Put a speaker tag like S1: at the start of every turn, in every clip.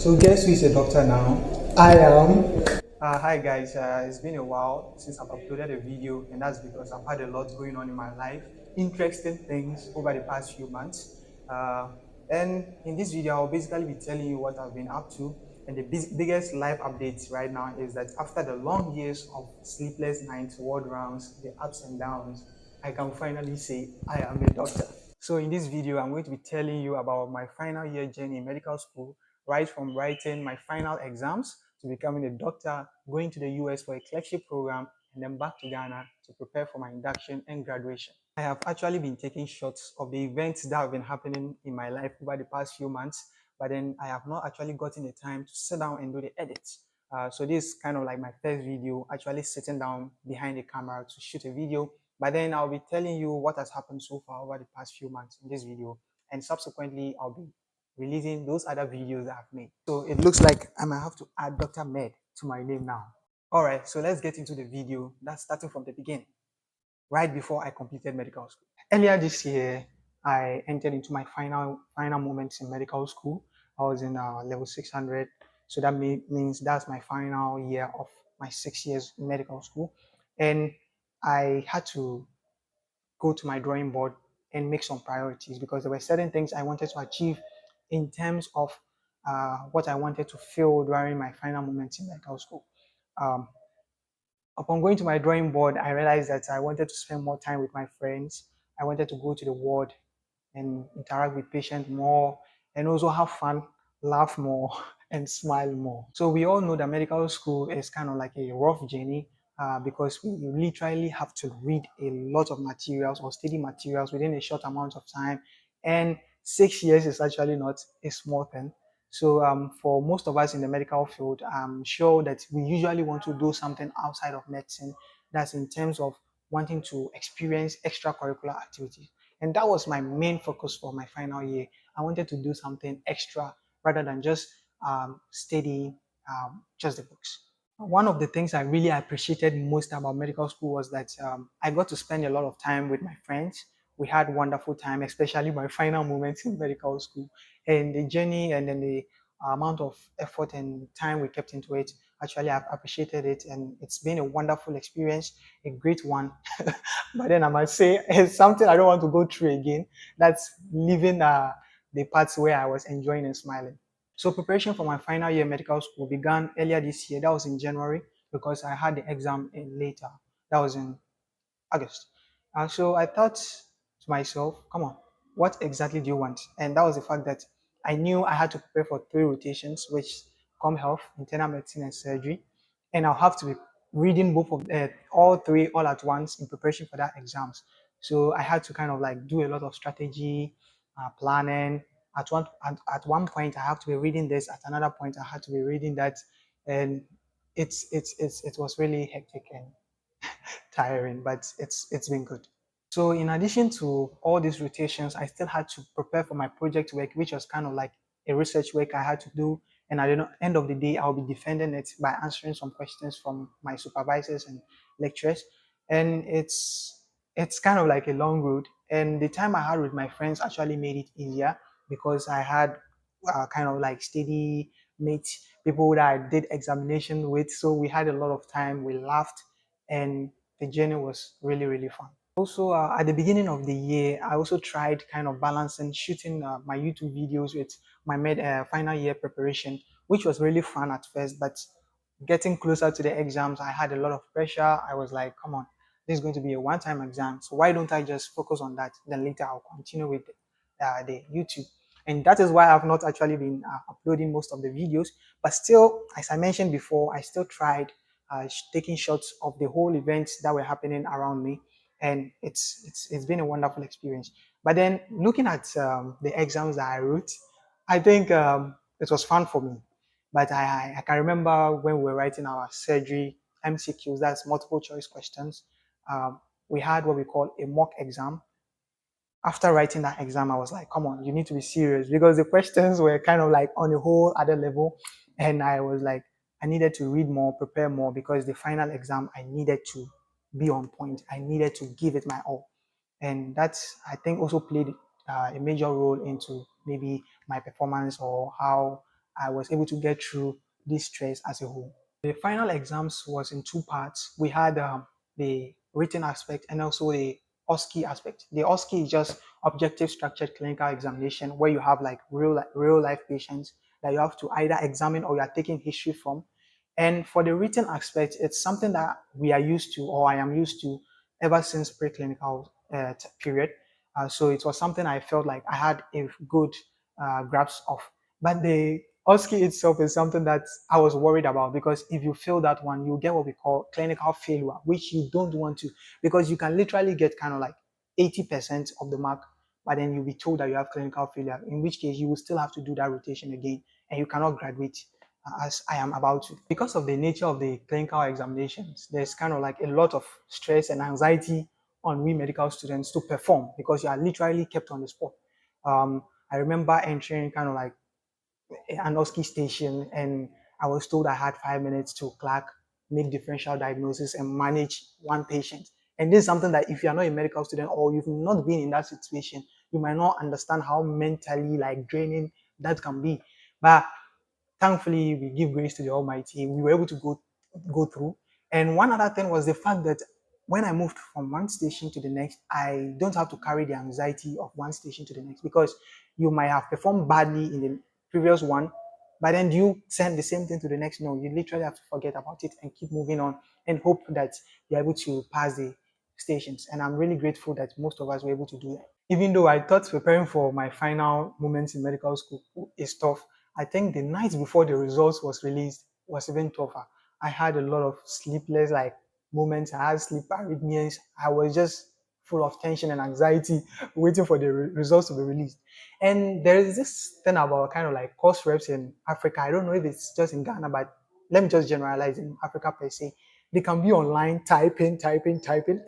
S1: So guess who is a doctor now? I am. Hi guys, it's been a while since I've uploaded a video, and that's because I've had a lot going on in my life, interesting things over the past few months. And in this video, I'll basically be telling you what I've been up to. And the biggest life updates right now is that after the long years of sleepless nights, ward rounds, the ups and downs, I can finally say I am a doctor. So in this video, I'm going to be telling you about my final year journey in medical school, right from writing my final exams to becoming a doctor, going to the US for a clerkship program, and then back to Ghana to prepare for my induction and graduation. I have actually been taking shots of the events that have been happening in my life over the past few months, but then I have not actually gotten the time to sit down and do the edits. So this is kind of like my first video, actually sitting down behind the camera to shoot a video. But then I'll be telling you what has happened so far over the past few months in this video, and subsequently I'll be releasing those other videos that I've made. So it looks like I might have to add Dr. Med to my name now. All right, so let's get into the video. That's starting from the beginning, right before I completed medical school. Earlier this year, I entered into my final moments in medical school. I was in level 600, so that means that's my final year of my 6 years in medical school, and I had to go to my drawing board and make some priorities because there were certain things I wanted to achieve in terms of what I wanted to feel during my final moments in medical school. Um, Upon going to my drawing board, I realized that I wanted to spend more time with my friends. I wanted to go to the ward and interact with patients more, and also have fun, laugh more, and smile more. So we all know that medical school is kind of like a rough journey because we literally have to read a lot of materials or study materials within a short amount of time. And 6 years is actually not a small thing. So for most of us in the medical field, I'm sure that we usually want to do something outside of medicine. That's in terms of wanting to experience extracurricular activities. And that was my main focus for my final year. I wanted to do something extra rather than just studying just the books. One of the things I really appreciated most about medical school was that I got to spend a lot of time with my friends. We had wonderful time, especially my final moments in medical school, and the journey and then the amount of effort and time we kept into it. Actually, I've appreciated it, and it's been a wonderful experience, a great one. But then I must say, it's something I don't want to go through again. That's leaving the parts where I was enjoying and smiling. So preparation for my final year medical school began earlier this year. That was in January because I had the exam in later. That was in August. So I thought to myself, come on, what exactly do you want? And that was the fact that I knew I had to prepare for 3 rotations, which come health, internal medicine, and surgery. And I'll have to be reading both of all three all at once in preparation for that exams. So I had to kind of like do a lot of strategy, planning. At one point, I have to be reading this. At another point, I had to be reading that, and it was really hectic and tiring, but it's been good. So in addition to all these rotations, I still had to prepare for my project work, which was kind of like a research work I had to do. And at the end of the day, I'll be defending it by answering some questions from my supervisors and lecturers. And it's kind of like a long road. And the time I had with my friends actually made it easier because I had kind of like steady mates, people that I did examination with. So we had a lot of time. We laughed, and the journey was really, really fun. Also, at the beginning of the year, I also tried kind of balancing shooting my YouTube videos with my final year preparation, which was really fun at first. But getting closer to the exams, I had a lot of pressure. I was like, come on, this is going to be a one-time exam. So why don't I just focus on that? Then later I'll continue with the YouTube. And that is why I've not actually been uploading most of the videos. But still, as I mentioned before, I still tried taking shots of the whole events that were happening around me, and it's been a wonderful experience. But then looking at the exams that I wrote, I think it was fun for me. But I can remember when we were writing our surgery MCQs, that's multiple choice questions. We had what we call a mock exam. After writing that exam, I was like, come on, you need to be serious because the questions were kind of like on a whole other level. And I was like, I needed to read more, prepare more because the final exam, I needed to be on point. I needed to give it my all. And that's, I think, also played a major role into maybe my performance or how I was able to get through this stress as a whole. The final exams was in two parts. We had the written aspect and also the OSCE aspect. The OSCE is just objective structured clinical examination where you have like real life patients that you have to either examine or you are taking history from. And for the written aspect, it's something that we are used to, or I am used to, ever since preclinical period. So it was something I felt like I had a good grasp of. But the OSCE itself is something that I was worried about because if you fail that one, you get what we call clinical failure, which you don't want to, because you can literally get kind of like 80% of the mark, but then you'll be told that you have clinical failure, in which case you will still have to do that rotation again and you cannot graduate as I am about to. Because of the nature of the clinical examinations, there's kind of like a lot of stress and anxiety on we medical students to perform because you are literally kept on the spot. I remember entering kind of like an OSCE station and I was told I had 5 minutes to clerk, make differential diagnosis, and manage one patient. And this is something that if you're not a medical student or you've not been in that situation, you might not understand how mentally like draining that can be. But thankfully, we give grace to the Almighty. We were able to go through. And one other thing was the fact that when I moved from one station to the next, I don't have to carry the anxiety of one station to the next because you might have performed badly in the previous one, but then you send the same thing to the next. No, you literally have to forget about it and keep moving on and hope that you're able to pass the stations. And I'm really grateful that most of us were able to do that. Even though I thought preparing for my final moments in medical school is tough, I think the night before the results was released was even tougher. I had a lot of sleepless like moments. I had sleep arrhythmias. I was just full of tension and anxiety waiting for the results to be released. And there is this thing about kind of like course reps in Africa. I don't know if it's just in Ghana, but let me just generalize in Africa per se. They can be online typing,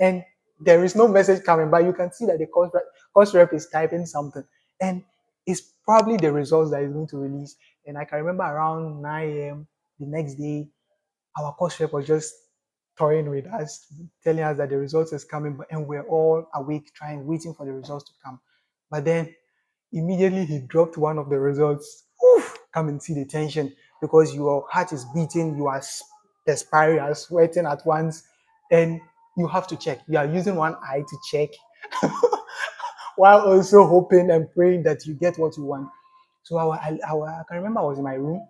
S1: and there is no message coming, but you can see that the course rep is typing something. And it's probably the results that is going to release. And I can remember around 9 a.m. the next day, our course rep was just toying with us, telling us that the results is coming, and we're all awake, waiting for the results to come. But then immediately he dropped one of the results. Oof, come and see the tension because your heart is beating, you are perspiring, you are sweating at once, and you have to check. You are using one eye to check while also hoping and praying that you get what you want. So I can remember I was in my room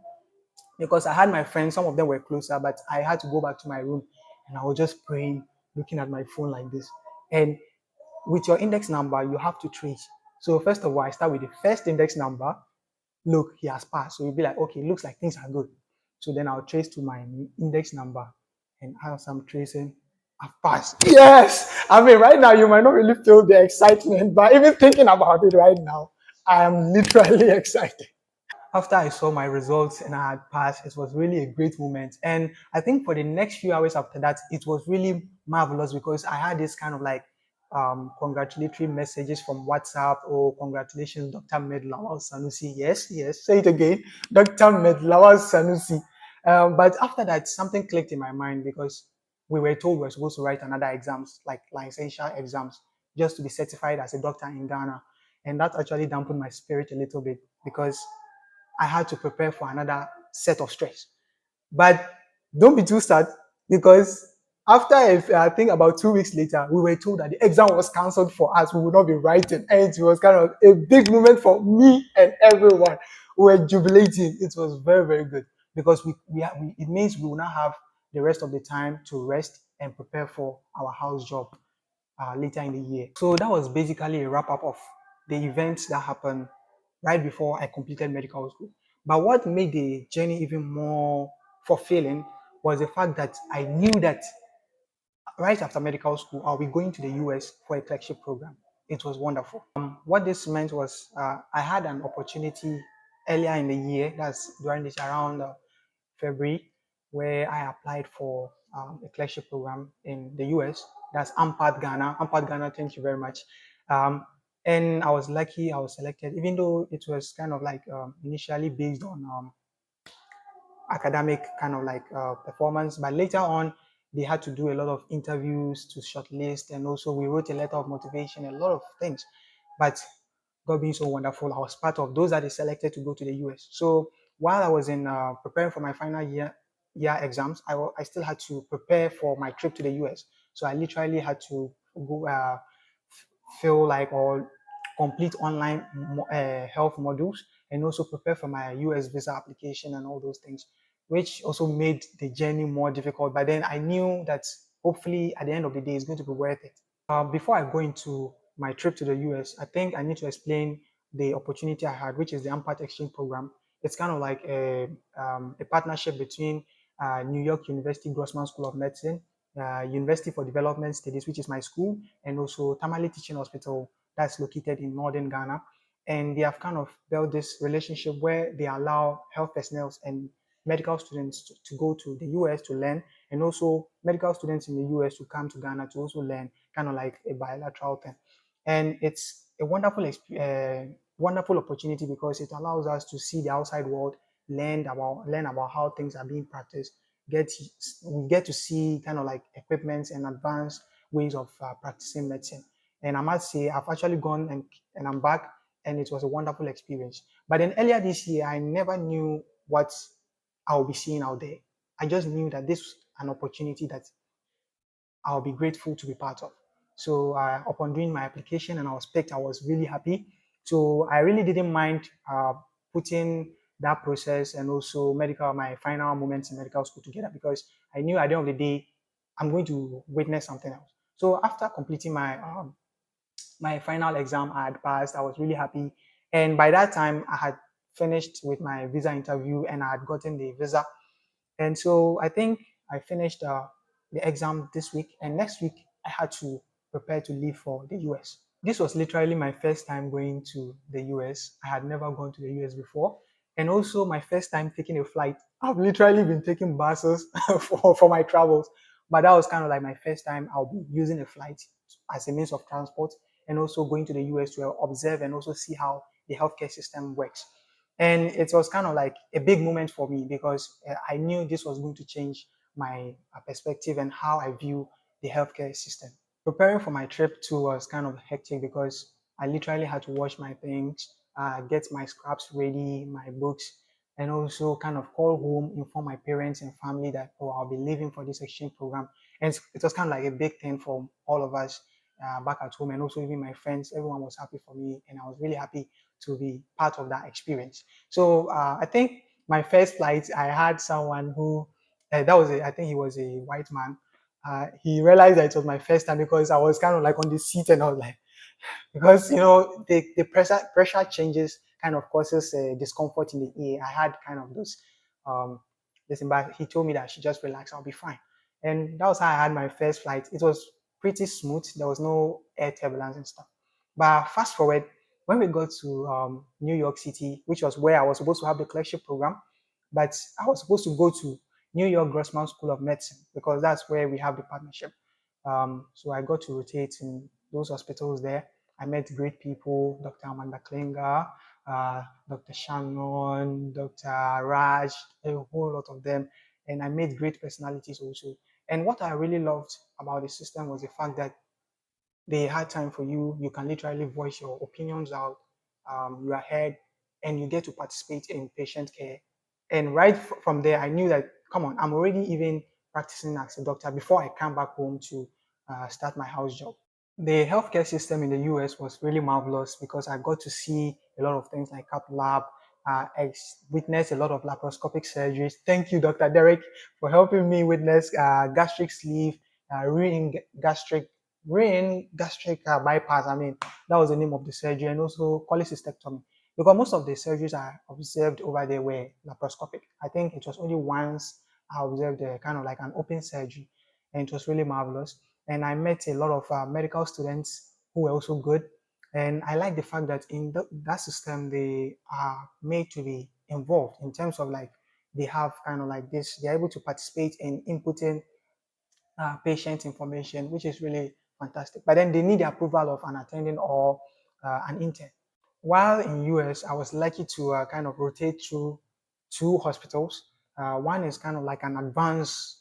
S1: because I had my friends, some of them were closer, but I had to go back to my room and I was just praying, looking at my phone like this. And with your index number, you have to trace. So first of all, I start with the first index number. Look, he has passed. So you'll be like, okay, looks like things are good. So then I'll trace to my index number. And as I'm tracing, I've passed. Yes! I mean, right now, you might not really feel the excitement, but even thinking about it right now, I am literally excited. After I saw my results and I had passed, it was really a great moment. And I think for the next few hours after that, it was really marvelous because I had this kind of like congratulatory messages from WhatsApp. Oh, congratulations, Dr. Lawal Sanusi. Yes, yes, say it again, Dr. Lawal Sanusi. But after that, something clicked in my mind because we were told we were supposed to write another exams, like licensure exams, just to be certified as a doctor in Ghana. And that actually dampened my spirit a little bit because I had to prepare for another set of stress. But don't be too sad because after I think about 2 weeks later, we were told that the exam was cancelled for us. We would not be writing. And it was kind of a big moment for me and everyone. We were jubilating. It was very, very good because it means we will now have the rest of the time to rest and prepare for our house job later in the year. So that was basically a wrap up of the events that happened right before I completed medical school. But what made the journey even more fulfilling was the fact that I knew that right after medical school, I'll be going to the US for a clerkship program. It was wonderful. What this meant was I had an opportunity earlier in the year, that's during this around February, where I applied for a clerkship program in the US. That's Ampad Ghana. Ampad Ghana, thank you very much. Um, and I was lucky, I was selected, even though it was kind of like initially based on academic kind of like performance. But later on, they had to do a lot of interviews to shortlist, and also we wrote a letter of motivation, a lot of things. But God being so wonderful, I was part of those that they selected to go to the US. So while I was in preparing for my final year exams, I still had to prepare for my trip to the US. So I literally had to go feel like or complete online health modules and also prepare for my US visa application and all those things, which also made the journey more difficult. But then I knew that hopefully at the end of the day, it's going to be worth it. Before I go into my trip to the US, I think I need to explain the opportunity I had, which is the AMPAT exchange program. It's kind of like a partnership between New York University Grossman School of Medicine, University for Development Studies, which is my school, and also Tamale Teaching Hospital, that's located in northern Ghana. And they have kind of built this relationship where they allow health personnel and medical students to go to the US to learn, and also medical students in the US to come to Ghana to also learn, kind of like a bilateral thing. And it's a wonderful opportunity because it allows us to see the outside world, learn about how things are being practiced. Get we get to see kind of like equipments and advanced ways of practicing medicine. And I must say, I've actually gone and I'm back, and it was a wonderful experience. But then earlier this year, I never knew what I'll be seeing out there. I just knew that this was an opportunity that I'll be grateful to be part of. So upon doing my application and I was picked, I was really happy. So I really didn't mind putting that process and also my final moments in medical school together because I knew at the end of the day, I'm going to witness something else. So after completing my final exam, I had passed. I was really happy. And by that time, I had finished with my visa interview and I had gotten the visa. And so I think I finished the exam this week, and next week I had to prepare to leave for the US. This was literally my first time going to the US. I had never gone to the US before, and also my first time taking a flight. I've literally been taking buses for my travels, but that was kind of like my first time I'll be using a flight as a means of transport, and also going to the US to observe and also see how the healthcare system works. And it was kind of like a big moment for me because I knew this was going to change my perspective and how I view the healthcare system. Preparing for my trip too was kind of hectic because I literally had to wash my things, get my scraps ready, my books, and also kind of call home, inform my parents and family that, oh, I'll be leaving for this exchange program. And it was kind of like a big thing for all of us back at home, and also even my friends. Everyone was happy for me, and I was really happy to be part of that experience. So I think my first flight, I had someone who I think he was a white man. He realized that it was my first time because I was kind of like on the seat and I was like, because the pressure changes kind of causes discomfort in the ear. I had kind of those listen, but he told me that she just relax, I'll be fine. And that was how I had my first flight. It was pretty smooth. There was no air turbulence and stuff. But fast forward, when we got to New York City, which was where I was supposed to have the clerkship program, but I was supposed to go to New York Grossman School of Medicine because that's where we have the partnership. So I got to rotate in those hospitals there. I met great people, Dr. Amanda Klinger, Dr. Shannon, Dr. Raj, a whole lot of them. And I met great personalities also. And what I really loved about the system was the fact that they had time for you. You can literally voice your opinions out. You are heard, and you get to participate in patient care. And right from there, I knew that, come on, I'm already even practicing as a doctor before I come back home to start my house job. The healthcare system in the US was really marvelous because I got to see a lot of things like cath lab. I witnessed a lot of laparoscopic surgeries. Thank you, Dr. Derek, for helping me witness gastric sleeve, gastric gastric bypass. I mean, that was the name of the surgery, and also cholecystectomy. Because most of the surgeries I observed over there were laparoscopic. I think it was only once I observed kind of like an open surgery, and it was really marvelous. And I met a lot of medical students who were also good. And I like the fact that in that system, they are made to be involved in terms of like they have kind of like this, they're able to participate in inputting patient information, which is really fantastic. But then they need the approval of an attending or an intern. While in US, I was lucky to kind of rotate through two hospitals. One is kind of like an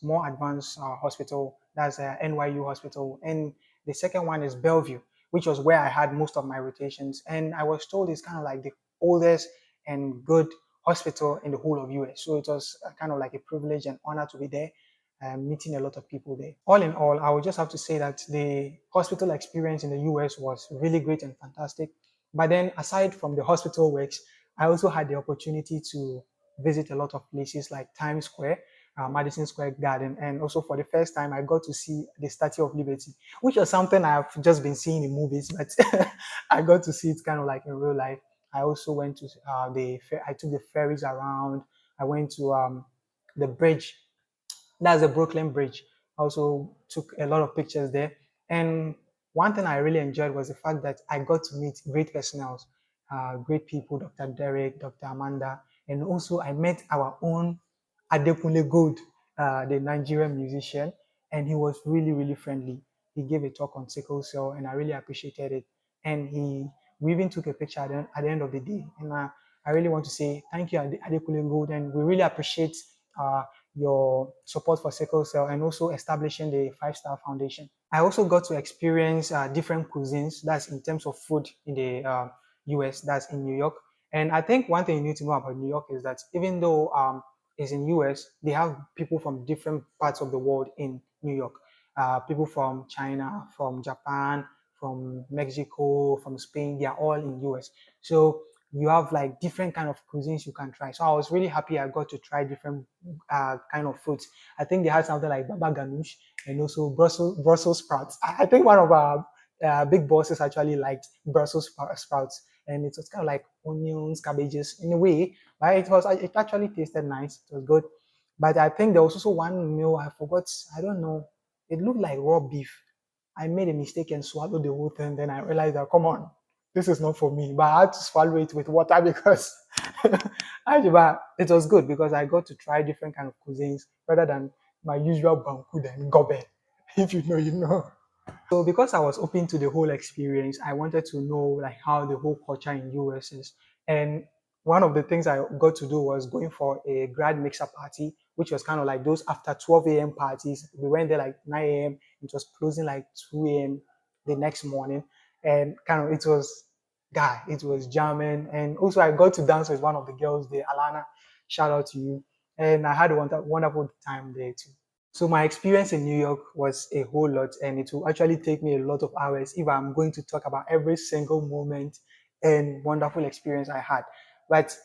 S1: more advanced hospital. That's NYU hospital. And the second one is Bellevue, which was where I had most of my rotations. And I was told it's kind of like the oldest and good hospital in the whole of US. So it was kind of like a privilege and honor to be there, meeting a lot of people there. All in all, I would just have to say that the hospital experience in the US was really great and fantastic. But then, aside from the hospital works, I also had the opportunity to visit a lot of places like Times Square, Madison Square Garden, and also for the first time, I got to see the Statue of Liberty, which was something I've just been seeing in movies, but I got to see it kind of like in real life. I also went to I took the ferries around. I went to the bridge, that's the Brooklyn Bridge. I also took a lot of pictures there. And one thing I really enjoyed was the fact that I got to meet great personnel, great people, Dr. Derek, Dr. Amanda, and also I met our own Adekunle Gold, the Nigerian musician, and he was really, really friendly. He gave a talk on sickle cell, and I really appreciated it. And we even took a picture at the end of the day. And I really want to say thank you, Adekunle Gold, and we really appreciate uh, your support for sickle cell and also establishing the five-star foundation. I also got to experience different cuisines, that's in terms of food in the US, that's in New York. And I think one thing you need to know about New York is that even though it's in US, they have people from different parts of the world in New York. People from China, from Japan, from Mexico, from Spain, they are all in US. So you have like different kind of cuisines you can try. So I was really happy I got to try different kind of foods. I think they had something like baba ganoush and also Brussels sprouts. I think one of our big bosses actually liked sprouts, and it was kind of like onions, cabbages in a way. But it actually tasted nice. It was good. But I think there was also one meal I forgot. I don't know. It looked like raw beef. I made a mistake and swallowed the whole thing. Then I realized that come on, this is not for me. But I had to swallow it with water because but it was good because I got to try different kind of cuisines rather than my usual banku and gobe. If you know, you know. So because I was open to the whole experience, I wanted to know like how the whole culture in US is. And one of the things I got to do was going for a grad mixer party, which was kind of like those after 12 a.m. parties. We went there like 9 a.m. It was closing like 2 a.m. the next morning. And kind of it was jamming. And also I got to dance with one of the girls there, Alana. Shout out to you. And I had a wonderful time there too. So my experience in New York was a whole lot, and it will actually take me a lot of hours if I'm going to talk about every single moment and wonderful experience I had. But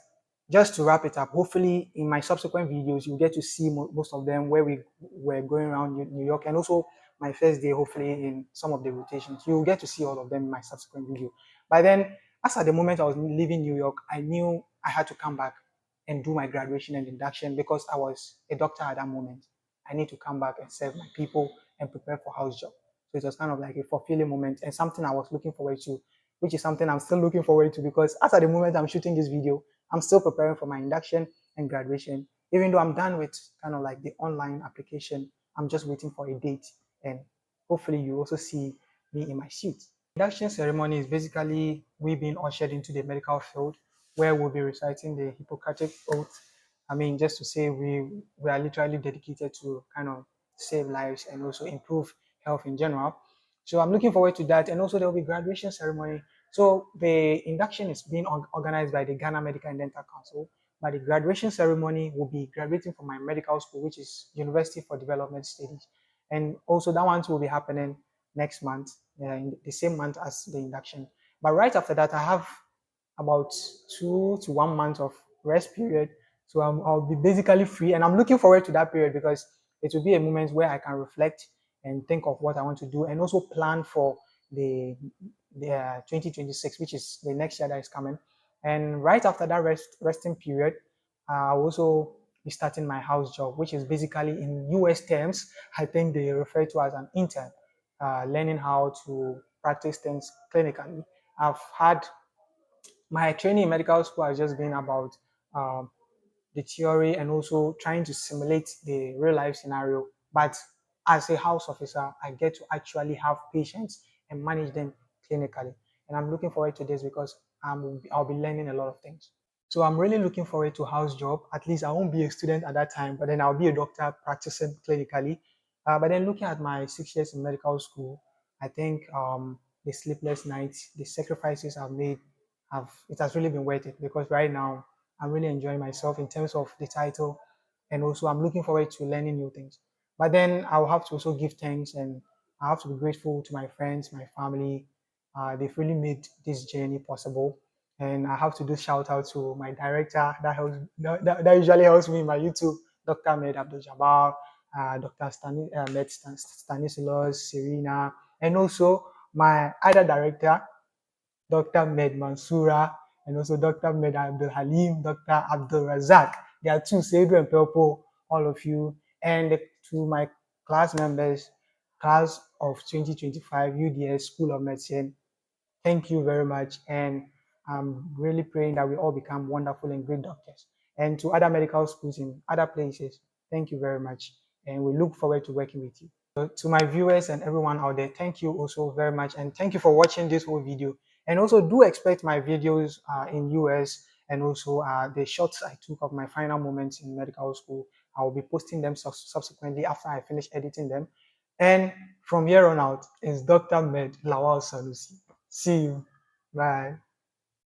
S1: just to wrap it up, hopefully in my subsequent videos, you'll get to see most of them where we were going around New York, and also my first day, hopefully in some of the rotations. You'll get to see all of them in my subsequent video. But then, as at the moment I was leaving New York, I knew I had to come back and do my graduation and induction because I was a doctor at that moment. I need to come back and serve my people and prepare for house job. So it was kind of like a fulfilling moment and something I was looking forward to, which is something I'm still looking forward to because as at the moment I'm shooting this video, I'm still preparing for my induction and graduation. Even though I'm done with kind of like the online application, I'm just waiting for a date. And hopefully you also see me in my suit. Induction ceremony is basically we being ushered into the medical field where we'll be reciting the Hippocratic Oath. I mean, just to say we are literally dedicated to kind of save lives and also improve health in general. So I'm looking forward to that. And also there will be graduation ceremony. So the induction is being organized by the Ghana Medical and Dental Council. But the graduation ceremony will be graduating from my medical school, which is University for Development Studies. And also that one will be happening next month, in the same month as the induction. But right after that, I have about 2 to 1 month of rest period. So I'll be basically free, and I'm looking forward to that period because it will be a moment where I can reflect and think of what I want to do, and also plan for the 2026, which is the next year that is coming. And right after that resting period, I'll also be starting my house job, which is basically in US terms, I think they refer to as an intern, learning how to practice things clinically. I've had my training in medical school has just been about um, the theory and also trying to simulate the real life scenario. But as a house officer, I get to actually have patients and manage them clinically. And I'm looking forward to this because I'll be learning a lot of things. So I'm really looking forward to house job. At least I won't be a student at that time, but then I'll be a doctor practicing clinically. But then looking at my 6 years in medical school, I think the sleepless nights, the sacrifices I've made, have it has really been worth it because right now I'm really enjoying myself in terms of the title, and also I'm looking forward to learning new things. But then I'll have to also give thanks, and I have to be grateful to my friends, my family. They've really made this journey possible. And I have to do shout out to my director that usually helps me in my YouTube, Dr. Med Abdul Jabbar, Dr. Stanislaus, Serena, and also my other director, Dr. Med Mansoura, and also Dr. Med Abdul Halim, Dr. Abdul Razak. There are two, Seydou and Pelpo, all of you. And to my class members, class of 2025 UDS School of Medicine, thank you very much. And I'm really praying that we all become wonderful and great doctors. And to other medical schools in other places, thank you very much. And we look forward to working with you. So to my viewers and everyone out there, thank you also very much. And thank you for watching this whole video. And also do expect my videos in US, and also the shots I took of my final moments in medical school. I will be posting them subsequently after I finish editing them. And from here on out is Dr. Med Lawal Sanusi. See you. Bye.